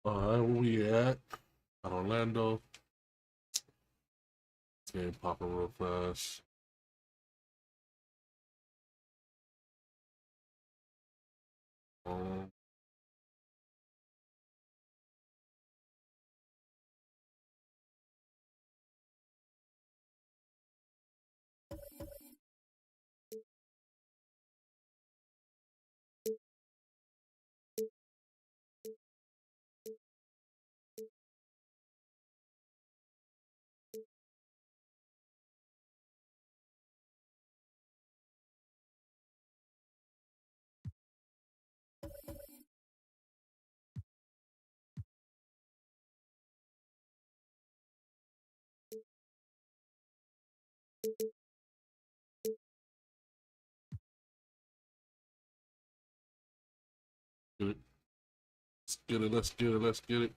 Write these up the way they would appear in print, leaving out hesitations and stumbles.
Alright, where we at? At Orlando. Game popping real fast. Get it. Let's get it, let's get it, let's get it.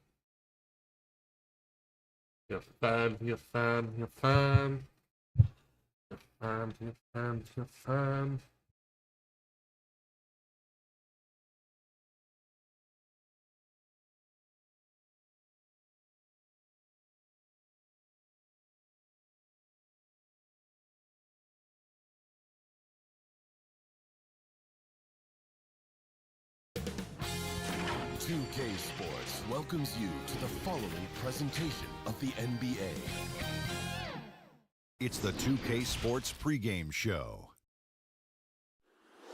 You're fine, you're fine, you're fine. You're fine, you're fine, you're fine. Sports welcomes you to the following presentation of the NBA. It's the 2K Sports pregame show.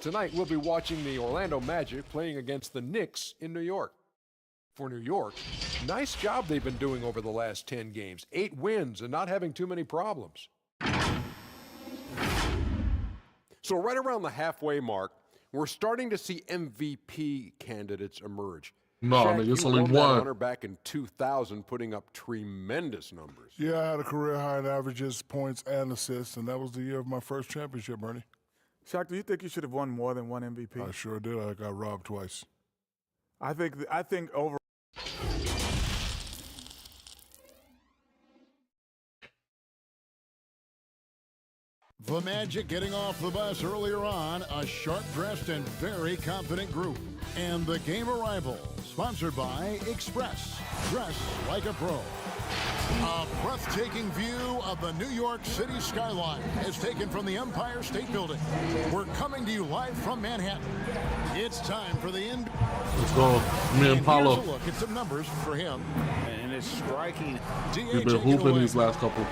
Tonight we'll be watching the Orlando Magic playing against the Knicks in New York. For New York, nice job they've been doing over the last 10 games. 8 wins and not having too many problems. So right around the halfway mark, we're starting to see MVP candidates emerge. No, Shaq, nigga, it's you only won that one. honor back in 2000, putting up tremendous numbers. Yeah, I had a career high in averages, points, and assists, and that was the year of my first championship, Bernie. Shaq, do you think you should have won more than one MVP? I sure did. I got robbed twice. I think over. The Magic getting off the bus earlier on, a sharp-dressed and very confident group. And the game arrival, sponsored by Express. Dress like a pro. A breathtaking view of the New York City skyline is taken from the Empire State Building. We're coming to you live from Manhattan. It's time for the end. Let's go. Me and Paulo. Here's a look at some numbers for him. And it's striking. We've been hooping these last couple.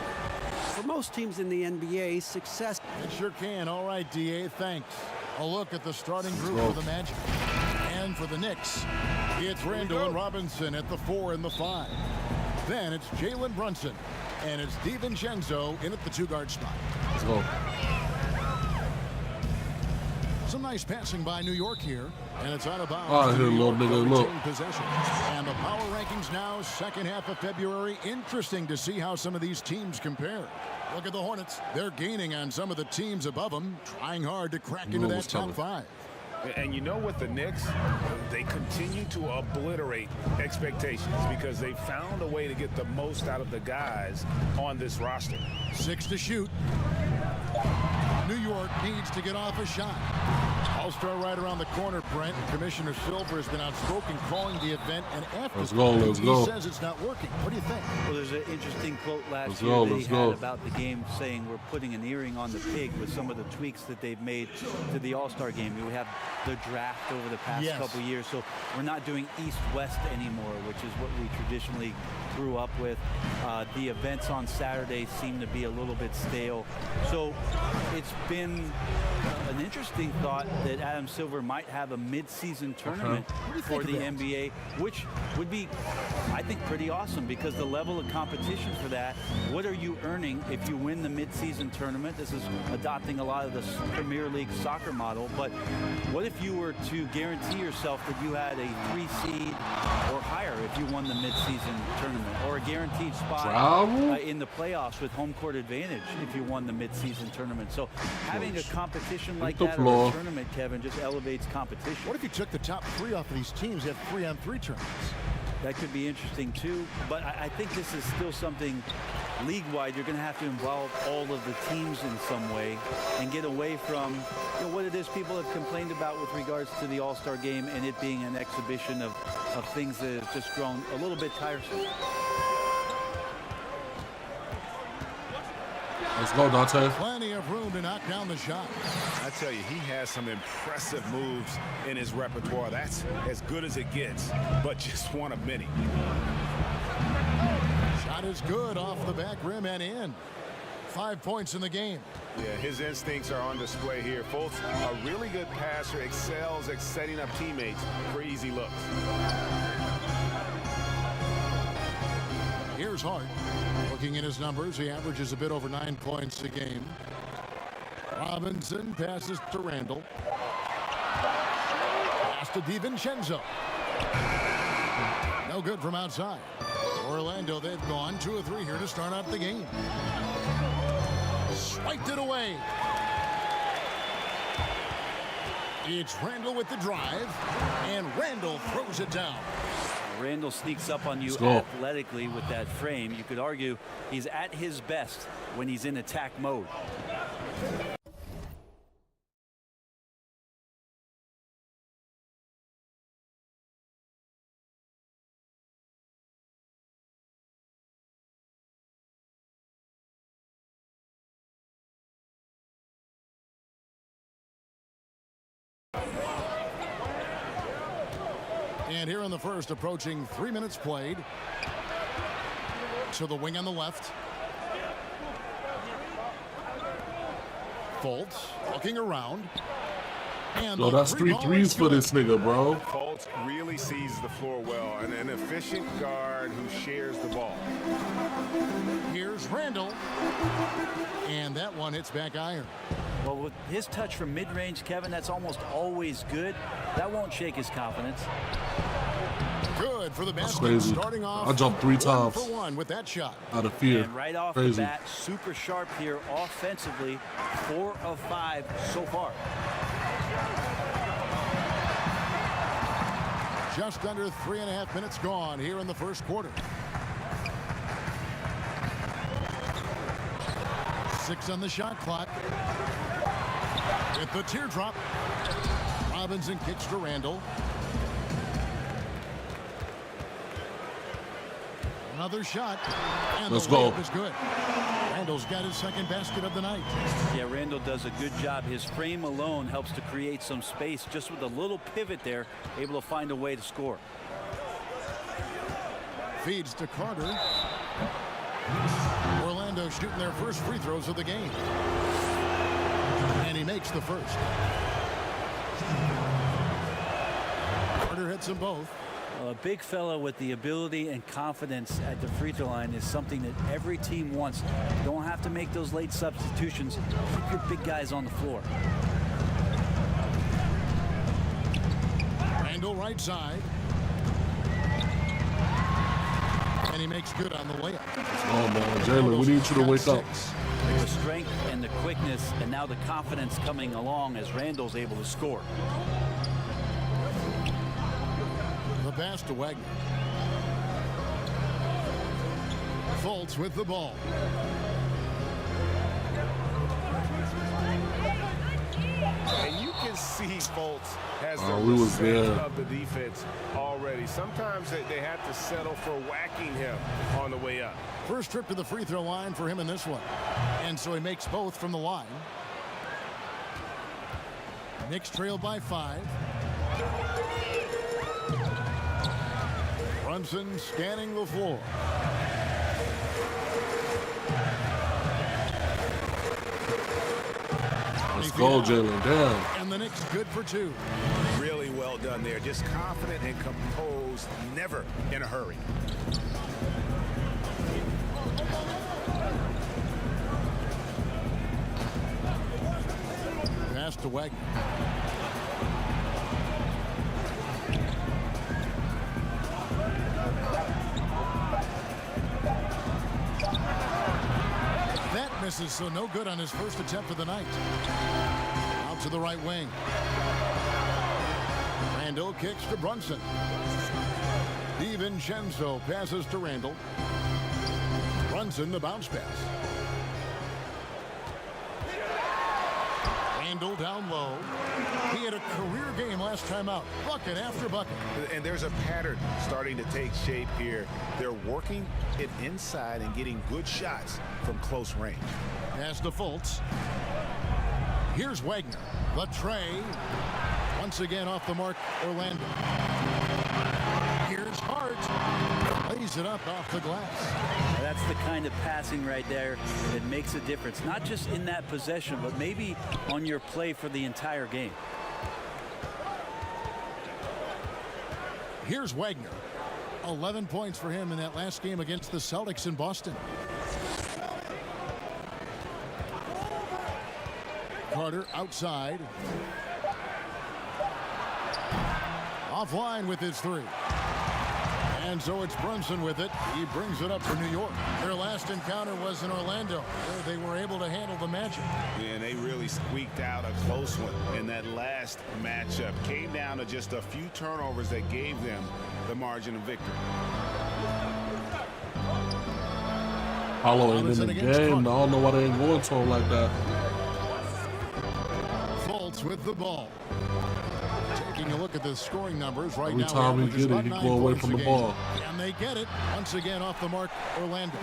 For most teams in the NBA, success. It sure can. All right, D.A., thanks. A look at the starting group for the Magic. And for the Knicks, it's Randall and Robinson at the 4 and the 5. Then it's Jalen Brunson, and it's DiVincenzo in at the 2-guard spot. Let's go. Some nice passing by New York here, and it's out of bounds. Oh, here, little nigga, look. Possession. And the power rankings now, second half of February. Interesting to see how some of these teams compare. Look at the Hornets. They're gaining on some of the teams above them, trying hard to crack into that top 5. And you know what, the Knicks, they continue to obliterate expectations because they found a way to get the most out of the guys on this roster. 6 to shoot. New York needs to get off a shot. All-star right around the corner, Brent. Commissioner Silver has been outspoken calling the event an afterthought. Let's go, let's go. He says it's not working. What do you think? Well, there's an interesting quote last go, year that let's he had go. about the game saying we're putting an earring on the pig with some of the tweaks that they've made to the All-Star game. We have the draft over the past couple years, so we're not doing East-West anymore, which is what we traditionally grew up with. The events on Saturday seem to be a little bit stale. So it's been an interesting thought that Adam Silver might have a mid-season tournament for the NBA, which would be, I think, pretty awesome because the level of competition for that, what are you earning if you win the mid-season tournament? This is adopting a lot of the Premier League soccer model, but what if you were to guarantee yourself that you had a 3 seed or higher if you won the mid-season tournament, or a guaranteed spot in the playoffs with home court advantage if you won the mid-season tournament? So having a competition like that or a tournament, Kevin, just elevates competition. What if you took the top 3 off of these teams? You have 3-on-3 tournaments. That could be interesting too, but I think this is still something league-wide, you're going to have to involve all of the teams in some way and get away from what it is people have complained about with regards to the All-Star game and it being an exhibition of things that have just grown a little bit tiresome. Let's go, Dante. Plenty of room to knock down the shot. I tell you, he has some impressive moves in his repertoire. That's as good as it gets, but just one of many. Shot is good off the back rim and in. 5 points in the game. Yeah, his instincts are on display here. Fultz, a really good passer, excels at setting up teammates for easy looks. Here's Hart. Looking at his numbers, he averages a bit over 9 points a game. Robinson passes to Randall. Pass to DiVincenzo. No good from outside. Orlando, they've gone 2 of 3 here to start out the game. Swiped it away. It's Randall with the drive, and Randall throws it down. Randall sneaks up on you athletically with that frame. You could argue he's at his best when he's in attack mode. And here in the first, approaching 3 minutes played. To the wing on the left. Fultz looking around. And Yo, that's 3 threes for this nigga, bro. Fultz really sees the floor well, and an efficient guard who shares the ball. Here's Randall. And that one hits back iron. Well, with his touch from mid-range, Kevin, that's almost always good. That won't shake his confidence. Good for the That's basket. crazy. Starting off, I jumped 3 times. 1 for 1 with that shot. Out of fear. And right off Crazy. the bat, super sharp here offensively. 4 of 5 so far. Just under 3.5 minutes gone here in the first quarter. 6 on the shot clock. With the teardrop. Robinson kicks to Randall. Another shot. And Let's the go. layup is good. Randall's got his second basket of the night. Yeah, Randall does a good job. His frame alone helps to create some space. Just with a little pivot there, able to find a way to score. Feeds to Carter. Orlando shooting their first free throws of the game. And he makes the first. Carter hits them both. Well, a big fella with the ability and confidence at the free throw line is something that every team wants. You don't have to make those late substitutions. Keep your big guys on the floor. Randall right side. And he makes good on the layup. Oh, man. Jalen, we need you to wake up. The strength and the quickness and now the confidence coming along as Randall's able to score. The pass to Wagner. Fultz with the ball. And you can see Fultz has the we was respect there. of the defense already. Sometimes they have to settle for whacking him on the way up. First trip to the free throw line for him in this one. And so he makes both from the line. Knicks trail by 5. Brunson scanning the floor. Let's go, Jalen. Damn. And the Knicks good for 2. Really well done there. Just confident and composed, never in a hurry. Pass to Wagner. That misses, so no good on his first attempt of the night. Out to the right wing. Randall kicks to Brunson. DiVincenzo passes to Randall. Brunson Brunson, the bounce pass. Randall down low. He had a career game last time out. Bucket after bucket. And there's a pattern starting to take shape here. They're working it inside and getting good shots from close range. Pass to Fultz. Here's Wagner. The tray. Once again off the mark, Orlando. Here's Hart. Lays it up off the glass. That's the kind of passing right there that makes a difference, not just in that possession, but maybe on your play for the entire game. Here's Wagner. 11 points for him in that last game against the Celtics in Boston. Carter outside. Offline with his three. And so it's Brunson with it. He brings it up for New York. Their last encounter was in Orlando, where they were able to handle the Magic. And they really squeaked out a close one in that last matchup. Came down to just a few turnovers that gave them the margin of victory. Hollow ain't in the game. I don't know why they ain't going to him like that. Fultz with the ball. Taking a look at the scoring numbers right Every now. time he get it, he go away from the ball. And they get it. Once again off the mark, Orlando.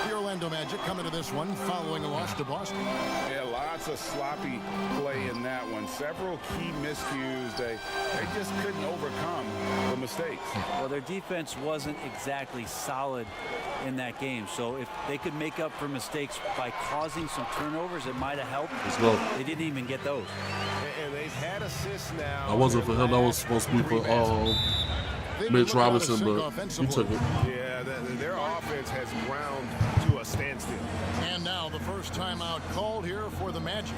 The Orlando Magic coming to this one following a loss to Boston. Yeah, lots of sloppy play in that one. Several key miscues. They just couldn't overcome the mistakes. Well, their defense wasn't exactly solid in that game, so if they could make up for mistakes by causing some turnovers, it might have helped. Let's go. They didn't even get those. And they've had assists now. That wasn't for him. That was supposed to be for Mitch Robinson, but he took it. Yeah, their offense has ground to a standstill. And now the first timeout called here for the Magic.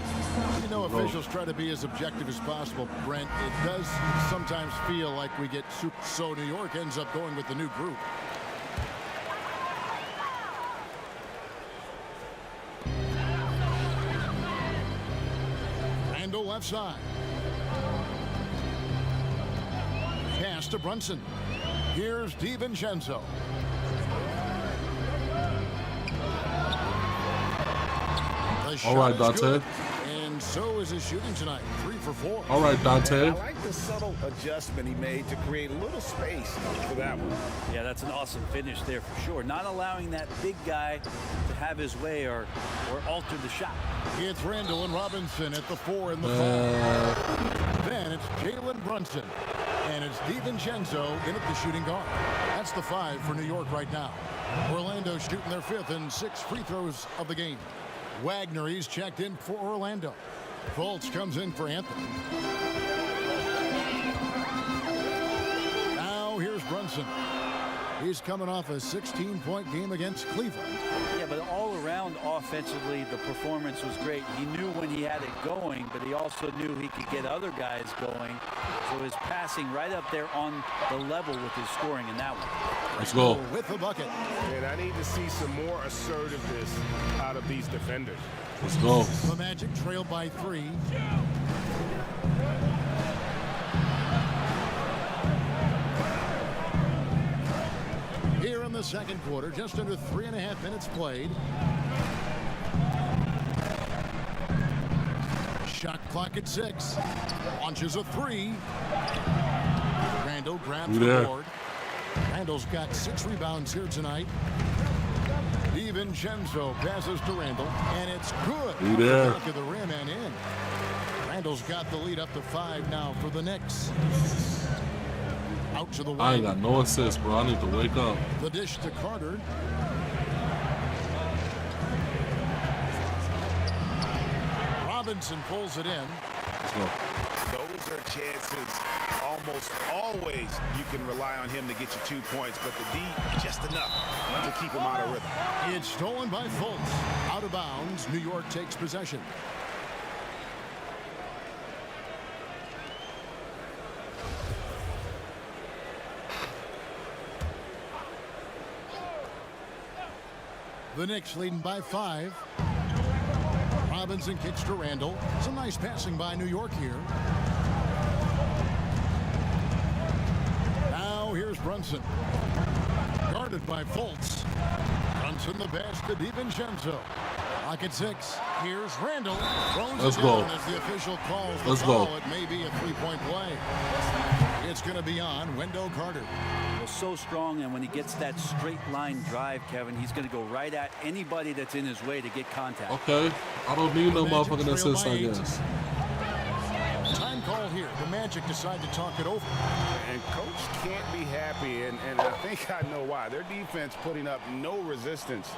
You know, officials try to be as objective as possible, Brent. It does sometimes feel like we get super. So New York ends up going with the new group. Randall left side. Pass to Brunson. Here's DiVincenzo. All right, Dante. And so is his shooting tonight. 3 for 4. All right, Dante. I like the subtle adjustment he made to create a little space for that one. Yeah, that's an awesome finish there for sure. Not allowing that big guy to have his way or alter the shot. It's Randall and Robinson at the 4 and the 5. Then it's Jalen Brunson. And it's DiVincenzo in at the shooting guard. That's the 5 for New York right now. Orlando shooting their 5th and 6th free throws of the game. Wagner, he's checked in for Orlando. Fultz comes in for Anthony. Now here's Brunson. He's coming off a 16-point game against Cleveland. Yeah, but all around offensively, the performance was great. He knew when he had it going, but he also knew he could get other guys going. So his passing right up there on the level with his scoring in that one. Let's go. With the bucket. And I need to see some more assertiveness out of these defenders. Let's go. The Magic trailed by 3. Here in the second quarter, just under 3.5 minutes played. Shot clock at 6. Launches a 3. Randall grabs the board. Randall's got 6 rebounds here tonight. DiVincenzo passes to Randall, and it's good. Off the back of the rim and in. Randall's got the lead up to 5 now for the Knicks. Out to the wing. I ain't got no assists, bro. I need to wake up. The dish to Carter. Robinson pulls it in. Let's go. Those are chances almost always you can rely on him to get you 2 points, but the D just enough to keep him out of rhythm. It's stolen by Fultz. Out of bounds. New York takes possession. The Knicks leading by 5. Robinson kicks to Randall. Some nice passing by New York here. Now here's Brunson. Guarded by Fultz. Fultz in the pass to DiVincenzo. Clock at 6. Here's Randall. Let's go. As the official calls the Let's foul, go. it may be a three-point play. It's going to be on Wendell Carter. Well, so strong, and when he gets that straight line drive, Kevin, he's going to go right at anybody that's in his way to get contact. Okay. I don't need no motherfucking assist, I guess. Time call here. The Magic decide to talk it over. And coach can't be happy, and I think I know why. Their defense putting up no resistance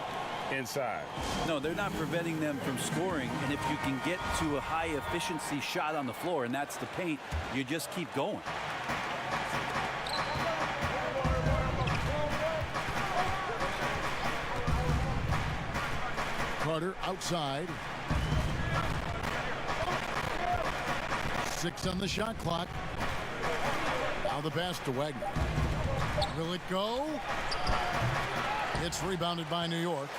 inside. No, they're not preventing them from scoring, and if you can get to a high efficiency shot on the floor, and that's the paint, you just keep going. Carter outside. 6 on the shot clock. Now the pass to Wagner. Will it go? It's rebounded by New York.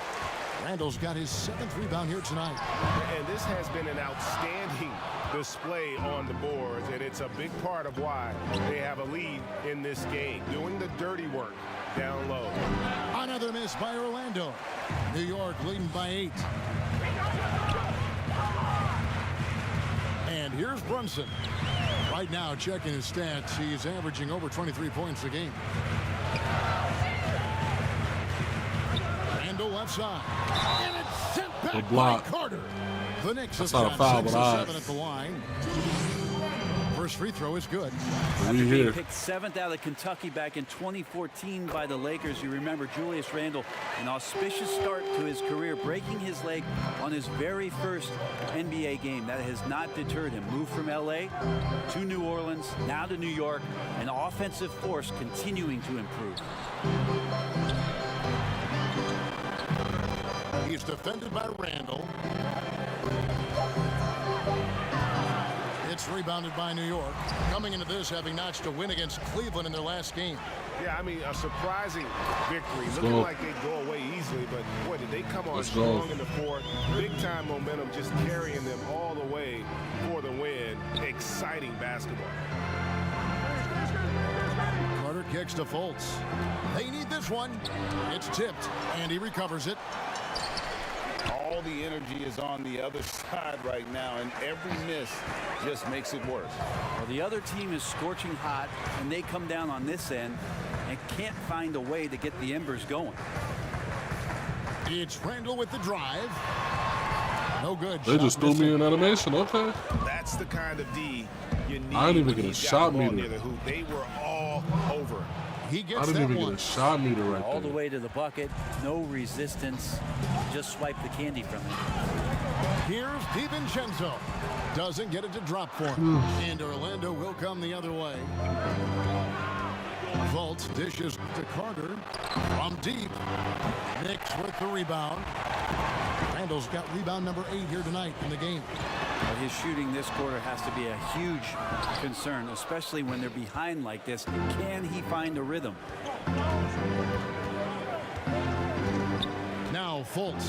Randall's got his 7th rebound here tonight. And this has been an outstanding display on the boards, and it's a big part of why they have a lead in this game, doing the dirty work down low. Another miss by Orlando. New York leading by 8. And here's Brunson. Right now, checking his stats, he's averaging over 23 points a game. Randall left side. And it's sent back The block. by Carter. The Knicks have That's not a shot foul, 6 but of I- 7 at the line. First free throw is good. We here. Picked 7th out of Kentucky back in 2014 by the Lakers. You remember Julius Randle, an auspicious start to his career, breaking his leg on his very first NBA game. That has not deterred him. Moved from LA to New Orleans, now to New York, an offensive force continuing to improve. He's defended by Randall. It's rebounded by New York. Coming into this, having notched a win against Cleveland in their last game. Yeah, I mean, a surprising victory. Let's Looking go. like they go away easily, but boy, did they come on Let's strong go. in the fourth. Big time momentum just carrying them all the way for the win. Exciting basketball. Carter kicks to Fultz. They need this one. It's tipped, and he recovers it. All the energy is on the other side right now, and every miss just makes it worse. Well, the other team is scorching hot, and they come down on this end and can't find a way to get the embers going. It's Randall with the drive. No good. They Shot just threw me missing. in animation. Okay. That's the kind of D you need. I didn't even when get a he's got shot the ball meter. near the hoop. They were all over. He I gets didn't that even one. get a shot meter right All the there. way to the bucket, no resistance, just swipe the candy from it. Here's DiVincenzo. Doesn't get it to drop for him. And Orlando will come the other way. Fultz dishes to Carter from deep. Knicks with the rebound. Randall's got rebound number 8 here tonight in the game. But his shooting this quarter has to be a huge concern, especially when they're behind like this. Can he find a rhythm? Now Fultz.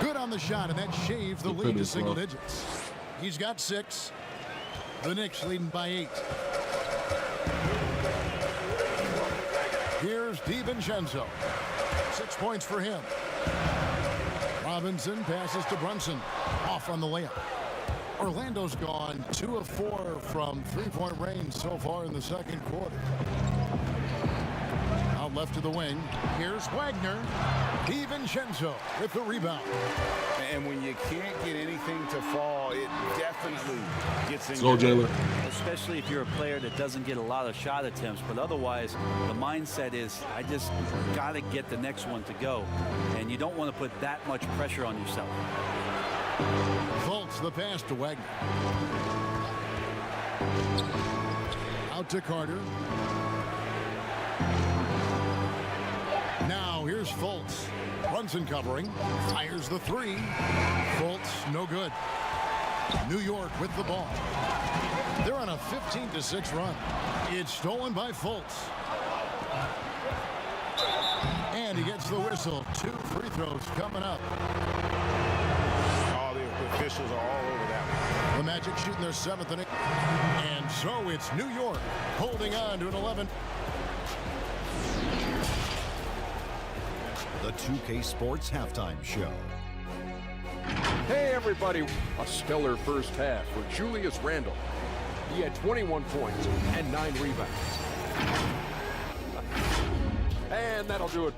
Good on the shot, and that shaves the Good lead to finish, single bro. digits. He's got 6. The Knicks leading by 8. Here's DiVincenzo. 6 points for him. Robinson passes to Brunson. Off on the layup. Orlando's gone 2 of 4 from three-point range so far in the second quarter. Out left to the wing. Here's Wagner. DiVincenzo with the rebound. And when you can't get anything to fall, it definitely gets in Let's go, your Jalen. Especially if you're a player that doesn't get a lot of shot attempts, but otherwise the mindset is I just got to get the next one to go, and you don't want to put that much pressure on yourself. Fultz the pass to Wagner. Out to Carter. Now here's Fultz. Brunson covering. Fires the 3. Fultz no good. New York with the ball. They're on a 15-6 run. It's stolen by Fultz. And he gets the whistle. 2 free throws coming up. Oh, the officials are all over that one. shooting their 7th and 8th. And so it's New York holding on to an 11. The 2K Sports Halftime Show. Hey, everybody. A stellar first half for Julius Randle. He had 21 points and 9 rebounds. And that'll do it.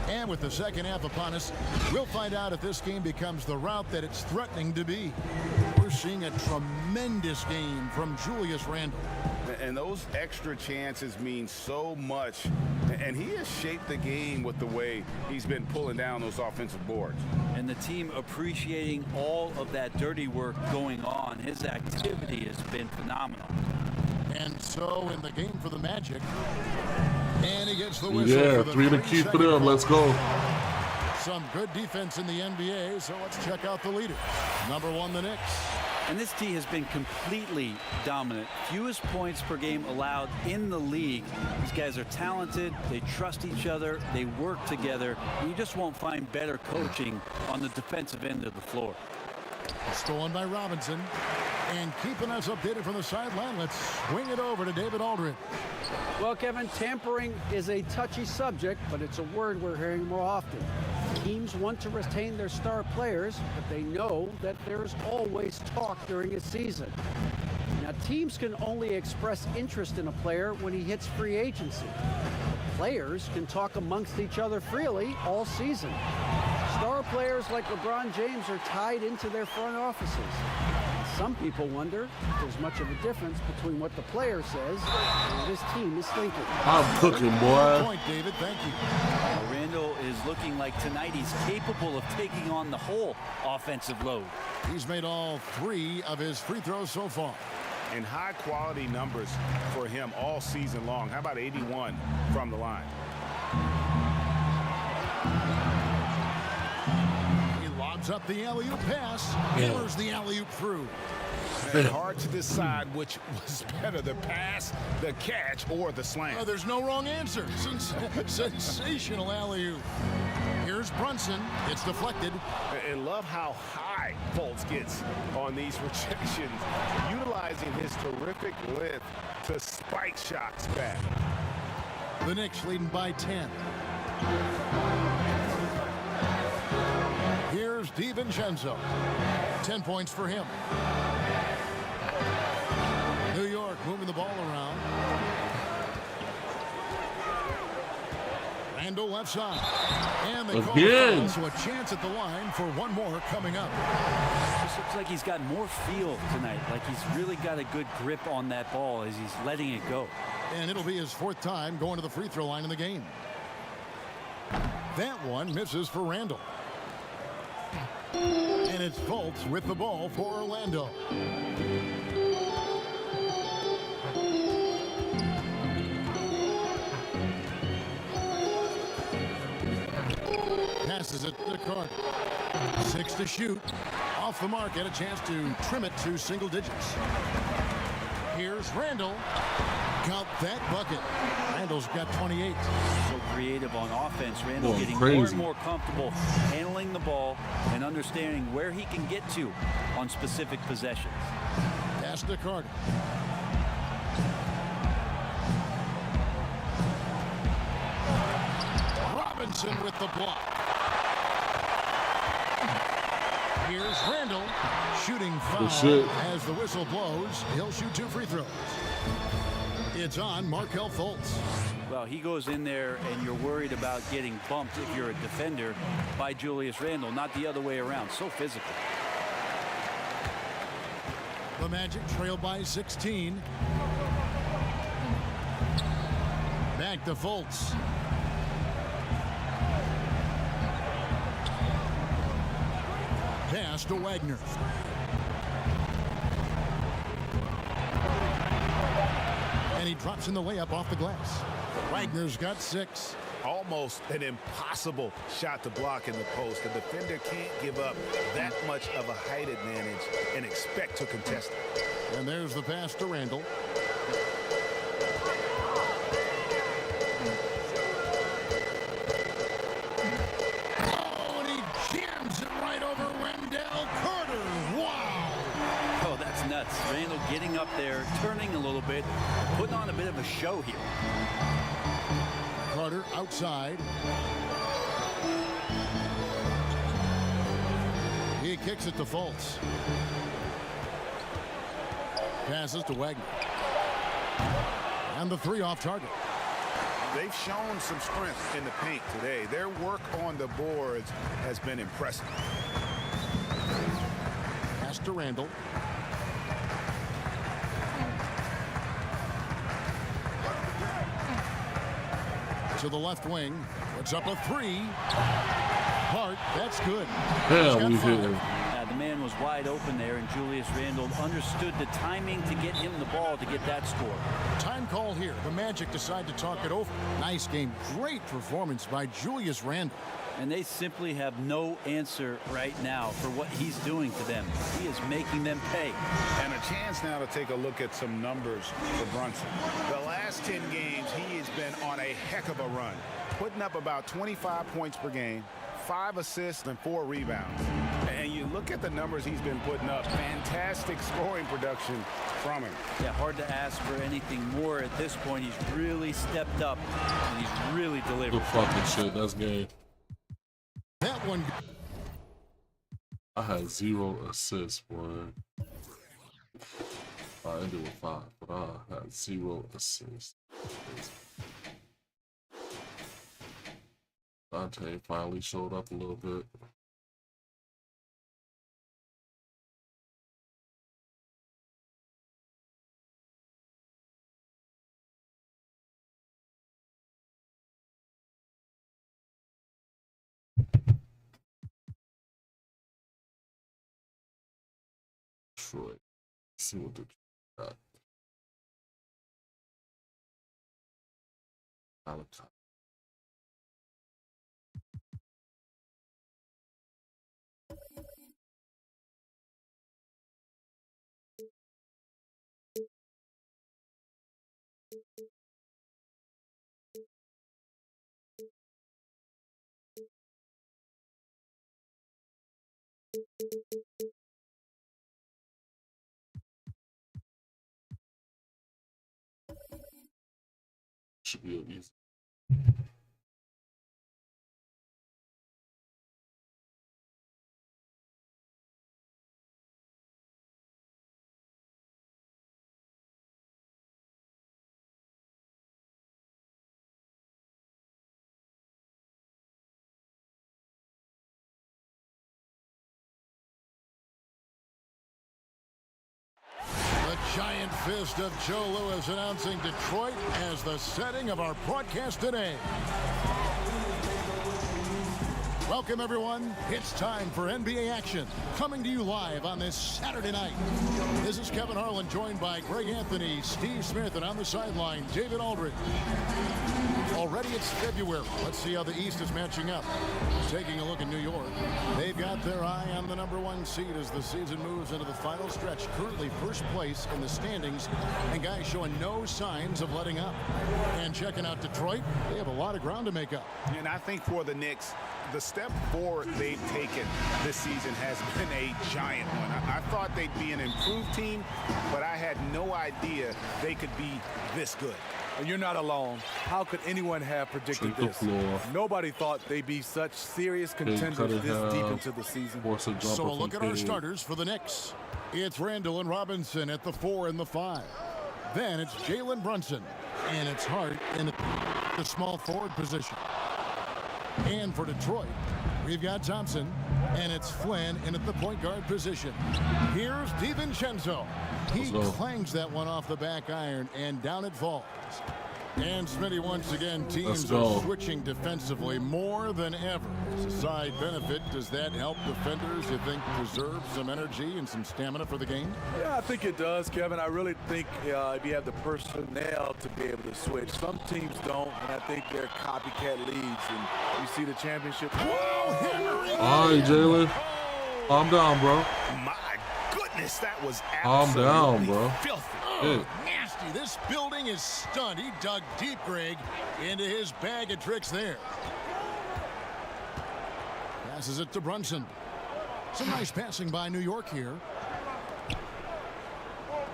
And with the second half upon us, we'll find out if this game becomes the route that it's threatening to be. We're seeing a tremendous game from Julius Randle. And those extra chances mean so much. And he has shaped the game with the way he's been pulling down those offensive boards. And the team appreciating all of that dirty work going on. His activity has been phenomenal. And so in the game for the Magic, and he gets the whistle. Yeah, for the 3 to keep it in. Let's go. Some good defense in the NBA, so let's check out the leader. Number 1, the Knicks. And this team has been completely dominant. Fewest points per game allowed in the league. These guys are talented. They trust each other. They work together. And you just won't find better coaching on the defensive end of the floor. Stolen by Robinson. And keeping us updated from the sideline, let's swing it over to David Aldridge. Well, Kevin, tampering is a touchy subject, but it's a word we're hearing more often. Teams want to retain their star players, but they know that there's always talk during a season. Now, teams can only express interest in a player when he hits free agency. Players can talk amongst each other freely all season. Star players like LeBron James are tied into their front offices. Some people wonder if there's much of a difference between what the player says and what his team is thinking. I'm cooking, Good boy. point, David. Thank you. Randle is looking like tonight he's capable of taking on the whole offensive load. He's made all 3 of his free throws so far. And high-quality numbers for him all season long. How about 81 from the line? He lobs up the alley-oop pass. Hammers the alley-oop through. And hard to decide which was better, the pass, the catch, or the slam. Oh, there's no wrong answer. Sensational alley-oop. Here's Brunson. It's deflected. And love how high Fultz gets on these rejections, utilizing his terrific length to spike shots back. The Knicks leading by 10. Here's DiVincenzo. 10 points for him. New York moving the ball around. Randle left side. And they call Again. it foul, so a chance at the line for one more coming up. Just looks like he's got more feel tonight. Like he's really got a good grip on that ball as he's letting it go. And it'll be his 4th time going to the free throw line in the game. That one misses for Randle. And it's Fultz with the ball for Orlando. Passes it to Carter. 6 to shoot. Off the mark, had a chance to trim it to single digits. Here's Randle. Count that bucket. Randle's got 28. So creative on offense. Randle getting crazy. more and more comfortable handling the ball and understanding where he can get to on specific possessions. Pass to Carter. Robinson with the block. Here's Randle shooting foul shit. as the whistle blows. He'll shoot 2 free throws. It's on Markelle Fultz. Well, he goes in there and you're worried about getting bumped if you're a defender by Julius Randle, not the other way around. So physical. The Magic trail by 16. Back to Fultz. Pass to Wagner. And he drops in the layup off the glass. Wagner's got 6. Almost an impossible shot to block in the post. The defender can't give up that much of a height advantage and expect to contest it. And there's the pass to Randle. up there, turning a little bit, putting on a bit of a show here. Carter outside. He kicks it to Fultz. Passes to Wagner. And the 3 off target. They've shown some strength in the paint today. Their work on the boards has been impressive. Pass to Randall. To the left wing. Puts up a 3. Hart, that's good. Yeah, we hit him. The man was wide open there, and Julius Randle understood the timing to get him the ball to get that score. Time call here. The Magic decide to talk it over. Nice game. Great performance by Julius Randle. And they simply have no answer right now for what he's doing to them. He is making them pay. And a chance now to take a look at some numbers for Brunson. The last 10 games, he has been on a heck of a run, putting up about 25 points per game, 5 assists and 4 rebounds. And you look at the numbers he's been putting up, fantastic scoring production from him. Yeah, hard to ask for anything more at this point. He's really stepped up, and he's really delivered. Good fucking shit. That's game. That one. I had 0 assists, boy. I ended with 5, but I had 0 assists. Dante finally showed up a little bit. Detroit. See what the got. Malachi. Should be easy. Giant fist of Joe Louis announcing Detroit as the setting of our broadcast today. Welcome, everyone. It's time for NBA action, coming to you live on this Saturday night. This is Kevin Harlan, joined by Greg Anthony, Steve Smith, and on the sideline, David Aldridge. Already it's February. Let's see how the East is matching up. Taking a look at New York, they've got their eye on the #1 seed as the season moves into the final stretch. Currently first place in the standings, and guys showing no signs of letting up. And checking out Detroit, they have a lot of ground to make up. And I think for the Knicks, the step forward they've taken this season has been a giant one. I thought they'd be an improved team, but I had no idea they could be this good. And you're not alone. How could anyone have predicted this? Nobody thought they'd be such serious contenders this deep into the season. So a look at our starters for the Knicks. It's Randall and Robinson at the 4 and the 5. Then it's Jalen Brunson, and it's Hart in the small forward position. And for Detroit, we've got Thompson, and it's Flynn in at the point guard position. Here's DiVincenzo. He clangs that one off the back iron, and down it falls. And Smitty, once again, teams are switching defensively more than ever. As a side benefit, does that help defenders, you think, preserve some energy and some stamina for the game? Yeah, I think it does, Kevin. I really think if you have the personnel to be able to switch. Some teams don't, and I think they're copycat leagues. And you see the championship. Whoa, all right, Jalen. Calm down, bro. My goodness, that was calm down, bro. Filthy. Nasty. This building is stunned. He dug deep, Greg, into his bag of tricks there. Passes it to Brunson. Some nice passing by New York here.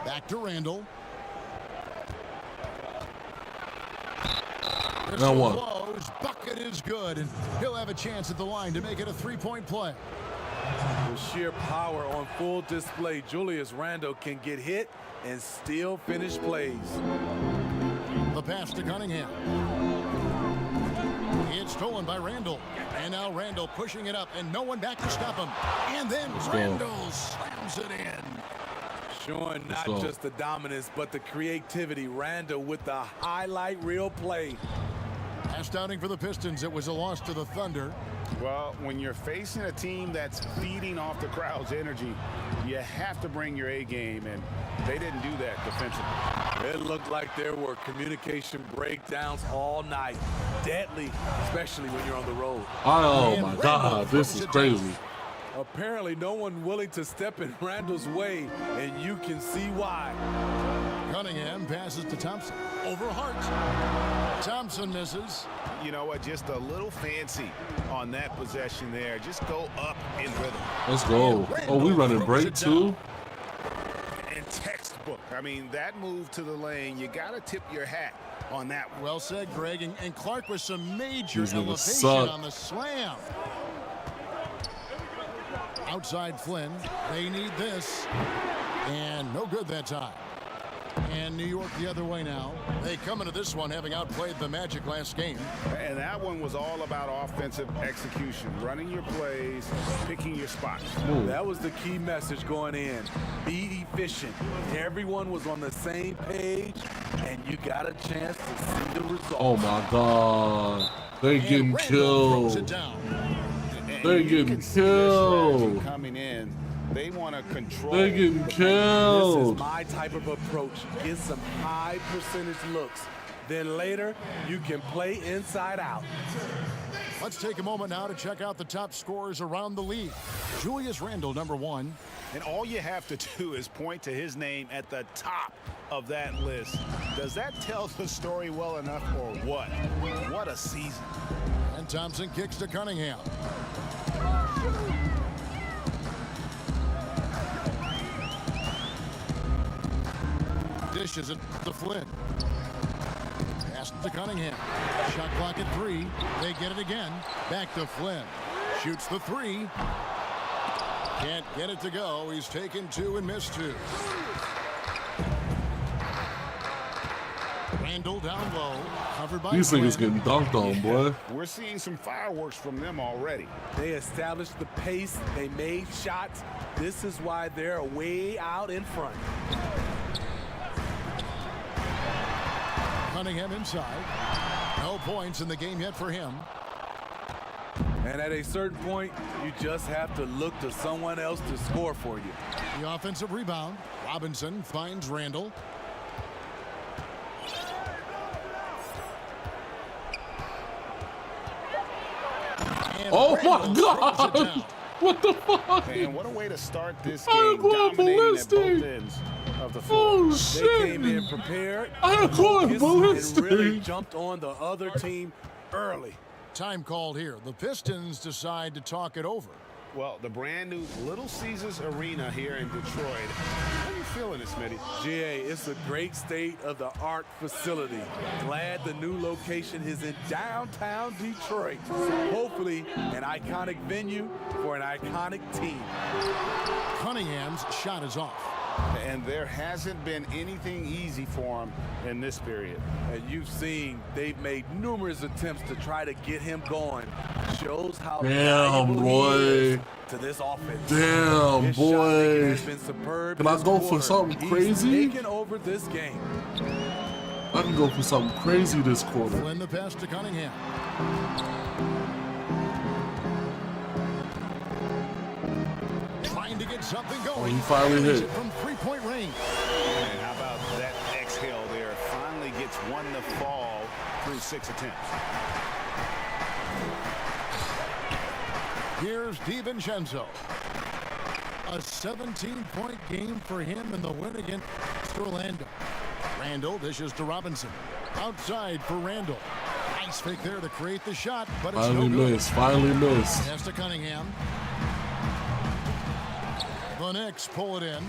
Back to Randall. Now one. Blows. Bucket is good, and he'll have a chance at the line to make it a three-point play. With sheer power on full display, Julius Randle can get hit and still finish plays. The pass to Cunningham. It's stolen by Randall. And now Randall pushing it up, and no one back to stop him. And then Randall slams it in. Showing not just the dominance, but the creativity. Randall with the highlight reel play. Last outing for the Pistons, it was a loss to the Thunder. Well, when you're facing a team that's feeding off the crowd's energy, you have to bring your A game, and they didn't do that defensively. It looked like there were communication breakdowns all night. Deadly, especially when you're on the road. Oh my God, this is crazy. Apparently no one willing to step in Randall's way, and you can see why. Cunningham passes to Thompson. Over Hart. Thompson misses. You know what? Just a little fancy on that possession there. Just go up in rhythm. Let's go. Oh, we running break too? And textbook. I mean, that move to the lane, you got to tip your hat on that one. Well said, Greg. And Clark with some major These niggas elevation suck. on the slam. Outside Flynn. They need this. And no good that time. And New York the other way now. They come into this one having outplayed the Magic last game. And that one was all about offensive execution, running your plays, picking your spots. Ooh. That was the key message going in. Be efficient. Everyone was on the same page, and you got a chance to see the result. Oh my God. They getting killed. They getting killed. Coming in, they want to control. They getting This killed. is my type of approach. Get some high percentage looks. Then later, you can play inside out. Let's take a moment now to check out the top scorers around the league. Julius Randle, number one. And all you have to do is point to his name at the top of that list. Does that tell the story well enough or what? What a season. And Thompson kicks to Cunningham. Dishes it to Flynn. Pass to Cunningham. Shot clock at 3. They get it again. Back to Flynn. Shoots the 3. Can't get it to go. He's taken 2 and missed 2. Randall down low. Covered by These niggas Flynn. getting dunked on, boy. We're seeing some fireworks from them already. They established the pace. They made shots. This is why they're way out in front. Cunningham inside. No points in the game yet for him. And at a certain point, you just have to look to someone else to score for you. The offensive rebound. Robinson finds Randall. And Oh Randall my throws it God. down. What the fuck? And what a way to start this I'm game, going dominating at both ballistic. ends of the floor. Oh They shit. came in prepared, I'm going focused, and really ballistic. jumped on the other team early. Time called here. The Pistons decide to talk it over. Well, the brand new Little Caesars Arena here in Detroit. How are you feeling it, Smitty? GA, it's a great state-of-the-art facility. Glad the new location is in downtown Detroit. Hopefully, an iconic venue for an iconic team. Cunningham's shot is off. And there hasn't been anything easy for him in this period. And you've seen they've made numerous attempts to try to get him going. Shows how Damn, valuable boy. he is to this offense. Damn, His boy. shot-making has been superb. Can I this go for quarter. something He's crazy? taking over this game. I can go for something crazy this quarter. Flynn the pass to Cunningham. Trying to get something going. Oh, he finally Makes hit. it from three-point range. And how about that exhale there? Finally gets one to fall through 6 attempts. Here's DiVincenzo. A 17-point game for him in the win against Orlando. Randall dishes to Robinson. Outside for Randall. Nice fake there to create the shot, but it's Finally no good. missed. Finally missed. Pass to Cunningham. The Knicks pull it in.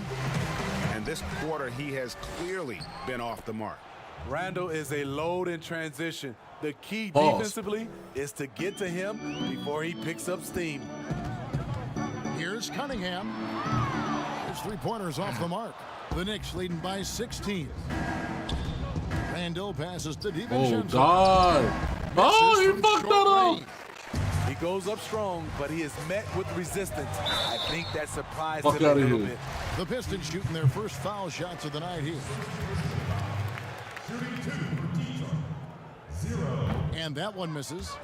And this quarter, he has clearly been off the mark. Randall is a load in transition. The key Pause. defensively is to get to him before he picks up steam. Here's Cunningham. His three-pointers off the mark. The Knicks leading by 16. Randall passes to Oh, DiVincenzo. God. Oh, he fucked that up. He goes up strong, but he is met with resistance. I think that surprised Fuck him a outta little here. bit. The Pistons shooting their first foul shots of the night here. And that one misses.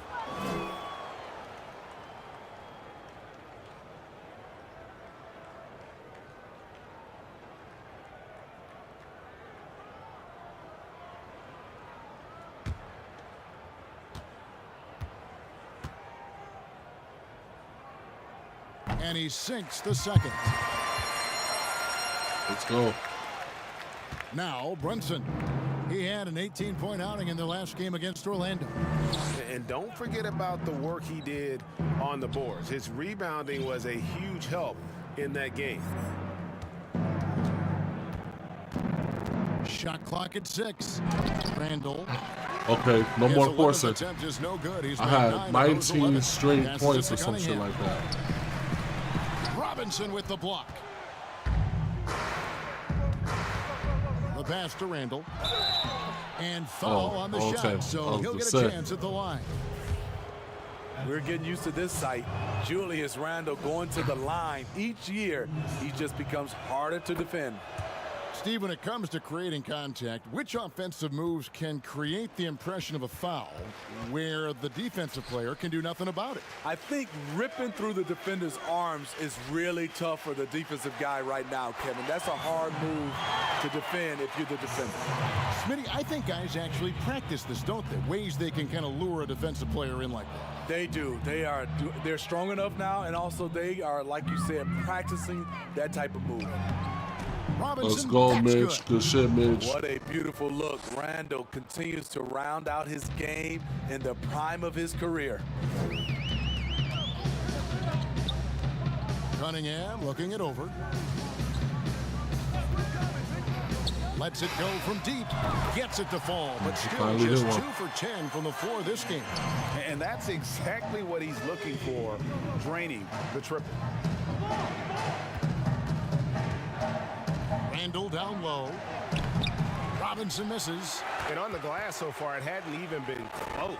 And he sinks the second. Let's go. Now Brunson. He had an 18-point outing in their last game against Orlando. And don't forget about the work he did on the boards. His rebounding was a huge help in that game. Shot clock at 6. Randall. Okay, no more forcing. Attempt is no good. He's I made had 9 of those 19 11. straight Passes points to or some shit Cunningham. like that. Robinson with the block. The pass to Randall. And foul on the shot, so he'll get a chance at the line. We're getting used to this sight. Julius Randle going to the line. Each year, he just becomes harder to defend. Steve, when it comes to creating contact, which offensive moves can create the impression of a foul where the defensive player can do nothing about it? I think ripping through the defender's arms is really tough for the defensive guy right now, Kevin. That's a hard move to defend if you're the defender. Smitty, I think guys actually practice this, don't they? Ways they can kind of lure a defensive player in like that. They do. They're strong enough now, and also they are, like you said, practicing that type of move. Robinson, let's go, that's Mitch. Good shit, Mitch. What a beautiful look. Randall continues to round out his game in the prime of his career. Cunningham looking it over. Lets it go from deep. Gets it to fall, but still just 2 for 10 from the floor this game. And that's exactly what he's looking for, draining the triple. Randall down low. Robinson misses. And on the glass so far, it hadn't even been close.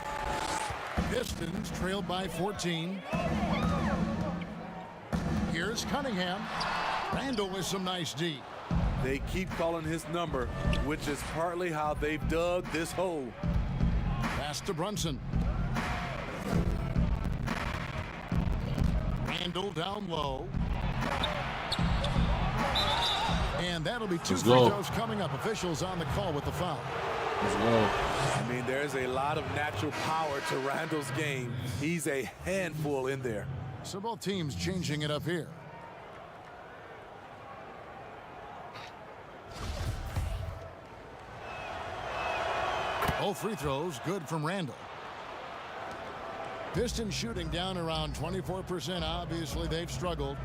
Pistons trailed by 14. Here's Cunningham. Randall with some nice D. They keep calling his number, which is partly how they've dug this hole. Pass to Brunson. Randall down low. And that'll be 2 free throws coming up. Officials on the call with the foul. Let's go. I mean, there's a lot of natural power to Randall's game. He's a handful in there. So both teams changing it up here. Both free throws good from Randall. Pistons shooting down around 24%. Obviously, they've struggled.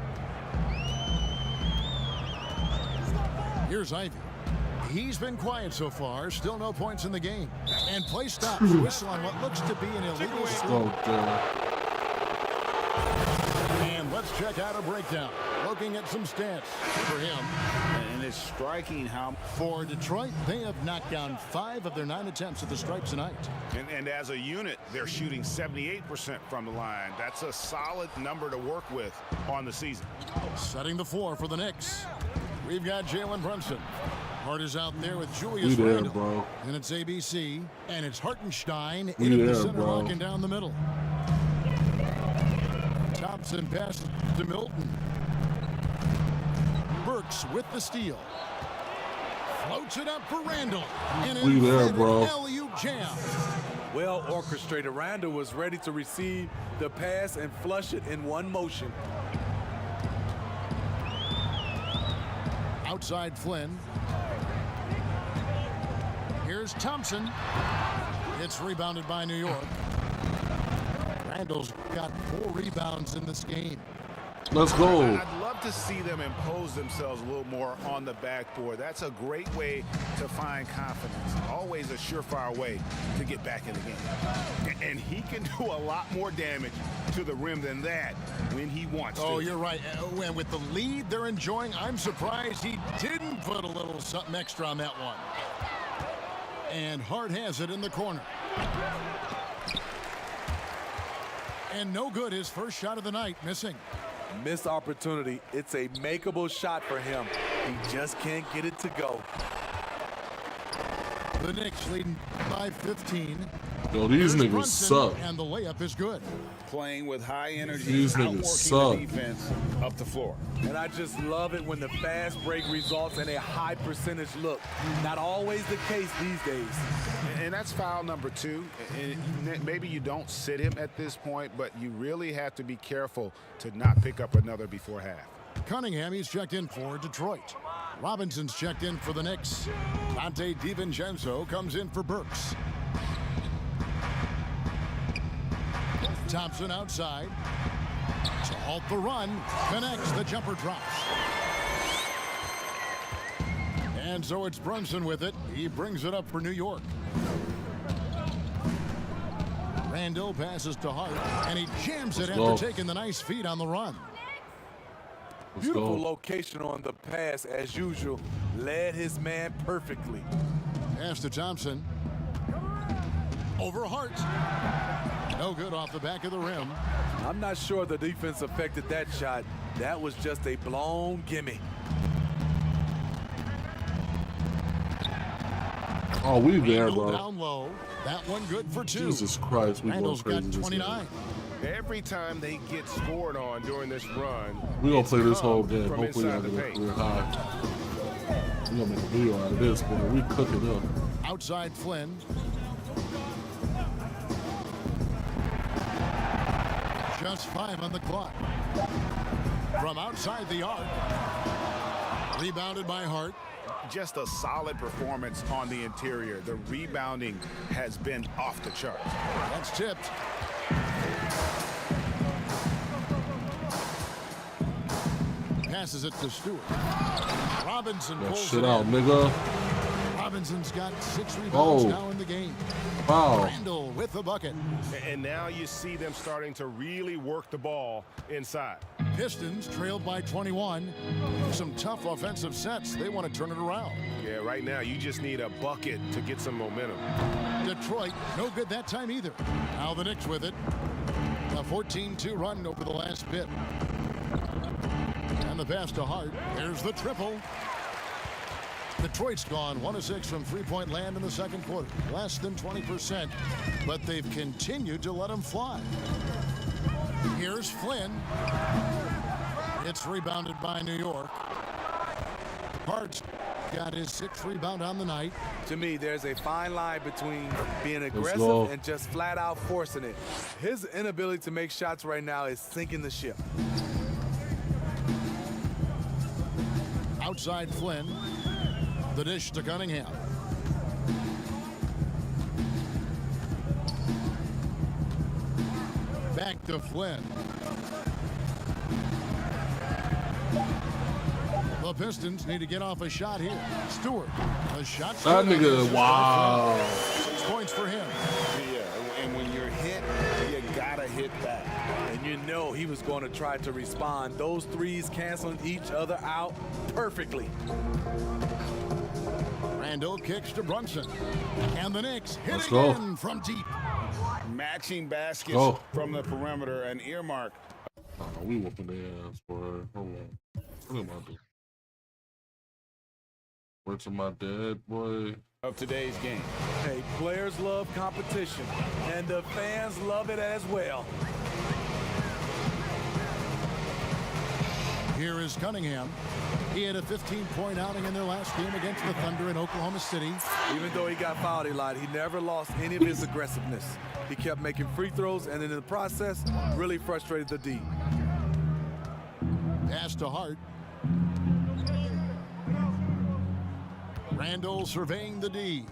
Here's Ivy. He's been quiet so far. Still no points in the game. And play stops. Whistle on what looks to be an illegal steal. And let's check out a breakdown. Looking at some stats for him. And it's striking how... For Detroit, they have knocked down 5 of their 9 attempts at the stripe tonight. And as a unit, they're shooting 78% from the line. That's a solid number to work with on the season. Setting the floor for the Knicks. We've got Jalen Brunson. Hart is out there with Julius Randle. Bro. And it's ABC. And it's Hartenstein in the center, rocking down the middle. Thompson passes to Milton. Burks with the steal. Floats it up for Randall. And an alley-oop jam. Well orchestrated. Randall was ready to receive the pass and flush it in one motion. Outside Flynn. Here's Thompson. It's rebounded by New York. Randall's got 4 rebounds in this game. Let's go. I'd love to see them impose themselves a little more on the backboard. That's a great way to find confidence. Always a surefire way to get back in the game. And he can do a lot more damage to the rim than that when he wants to. Oh, you're right. And with the lead they're enjoying, I'm surprised he didn't put a little something extra on that one. And Hart has it in the corner. And no good, his first shot of the night, missing. Missed opportunity. It's a makeable shot for him. He just can't get it to go. The Knicks leading by 15. Yo, these Here's niggas Brunson, suck. and the layup is good. Playing with high energy, These niggas outworking suck. the defense up the floor. And I just love it when the fast break results in a high percentage look. Not always the case these days. And that's foul number 2. And maybe you don't sit him at this point, but you really have to be careful to not pick up another before half. Cunningham, he's checked in for Detroit. Robinson's checked in for the Knicks. Dante DiVincenzo comes in for Burks. Thompson outside. To halt the run. Connects. The jumper drops. And so it's Brunson with it. He brings it up for New York. Randall passes to Hart. And he jams it after taking the nice feed on the run. Beautiful location on the pass as usual. Led his man perfectly. Pass to Thompson. Over Hart. No good off the back of the rim. I'm not sure the defense affected that shot. That was just a blown gimme. Oh, we there, bro. Down low. That one good for 2. Jesus Christ, we going Randall's crazy. got 29. Every time they get scored on during this run, We gonna play this whole game. from Hopefully, I inside the get a paint. career high. We gonna make a video out of this, boy. We cook it up. Outside Flynn. Just 5 on the clock. From outside the arc. Rebounded by Hart. Just a solid performance on the interior. The rebounding has been off the chart. That's tipped. Passes it to Stewart. Robinson That pulls shit it out, in. nigga. Robinson's got 6 rebounds Oh. now in the game. Foul. Randall with the bucket. And now you see them starting to really work the ball inside. Pistons trailed by 21. Some tough offensive sets. They want to turn it around. Yeah, right now you just need a bucket to get some momentum. Detroit, no good that time either. Now the Knicks with it. A 14-2 run over the last bit. And the pass to Hart. There's the triple. Detroit's gone 1 of 6 from three-point land in the second quarter. Less than 20%, but they've continued to let them fly. Here's Flynn. It's rebounded by New York. Hart's got his 6th rebound on the night. To me, there's a fine line between being go. aggressive and just flat out forcing it. His inability to make shots right now is sinking the ship. Outside Flynn. The dish to Cunningham. Back to Flynn. The Pistons need to get off a shot here. Stewart. A shot. That nigga, wow. 6 points for him. Yeah, and when you're hit, you gotta hit back. And you know he was going to try to respond. Those threes canceling each other out perfectly. Randall kicks to Brunson. And the Knicks hit Let's go. again from deep. Matching baskets Go. from the perimeter, an earmark. Oh, we whooping their ass, boy. Hold on. What am I doing? Word to my dad, boy. Of today's game. Hey, players love competition, and the fans love it as well. Here is Cunningham. He had a 15-point outing in their last game against the Thunder in Oklahoma City. Even though he got fouled a lot, he never lost any of his aggressiveness. He kept making free throws, and in the process, really frustrated the D. Pass to Hart. Randall surveying the D.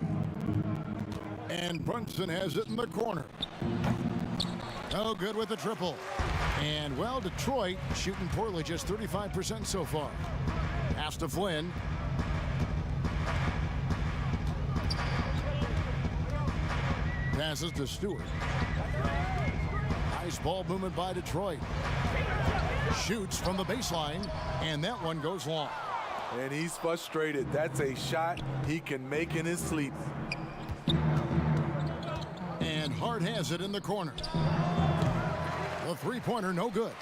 And Brunson has it in the corner. No good with the triple. And, well, Detroit shooting poorly, just 35% so far. Pass to Flynn. Passes to Stewart. Nice ball movement by Detroit. Shoots from the baseline, and that one goes long. And he's frustrated. That's a shot he can make in his sleep. And Hart has it in the corner. The three-pointer, no good.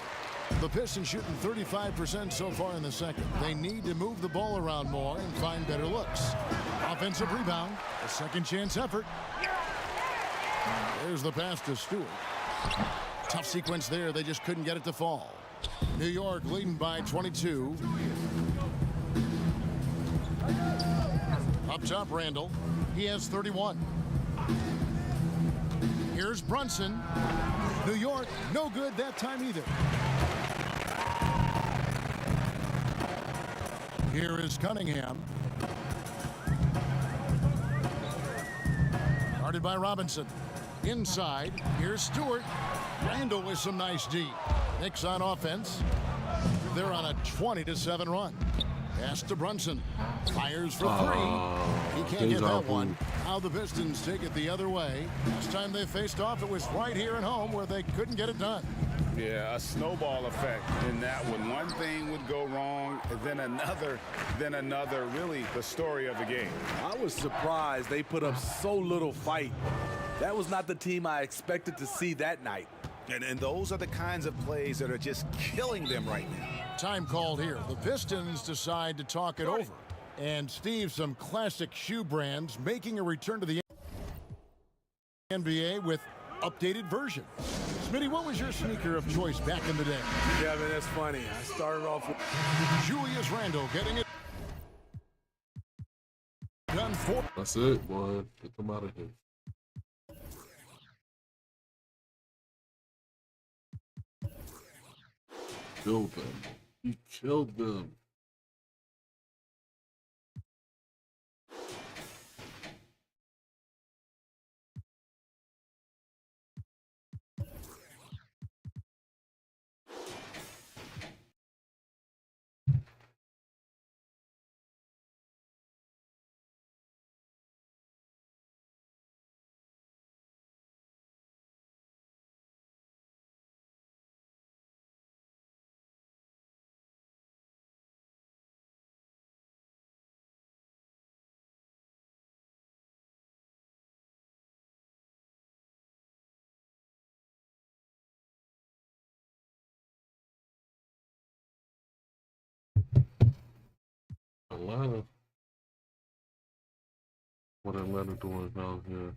The Pistons shooting 35% so far in the second. They need to move the ball around more and find better looks. Offensive rebound, a second chance effort. There's the pass to Stewart. Tough sequence there. They just couldn't get it to fall. New York leading by 22. Up top, Randall. He has 31. Here's Brunson. New York, no good that time either. Here is Cunningham. Guarded by Robinson. Inside, here's Stewart. Randall with some nice D. Knicks on offense. They're on a 20-7 run. Pass to Brunson. Fires for three. He can't get that one. Now the Pistons take it the other way. Last time they faced off, it was right here at home where they couldn't get it done. Yeah, a snowball effect in that one. One thing would go wrong, then another. Really the story of the game. I was surprised they put up so little fight. That was not the team I expected to see that night. And those are the kinds of plays that are just killing them right now. Time called here. The Pistons decide to talk it over. And Steve, some classic shoe brands making a return to the NBA with updated version. Smitty, what was your sneaker of choice back in the day? Yeah, man, that's funny. I started off with Julius Randle getting it done for. That's it, boy. Get them out of here. Killed them. He killed them. Atlanta. What Atlanta doing down here?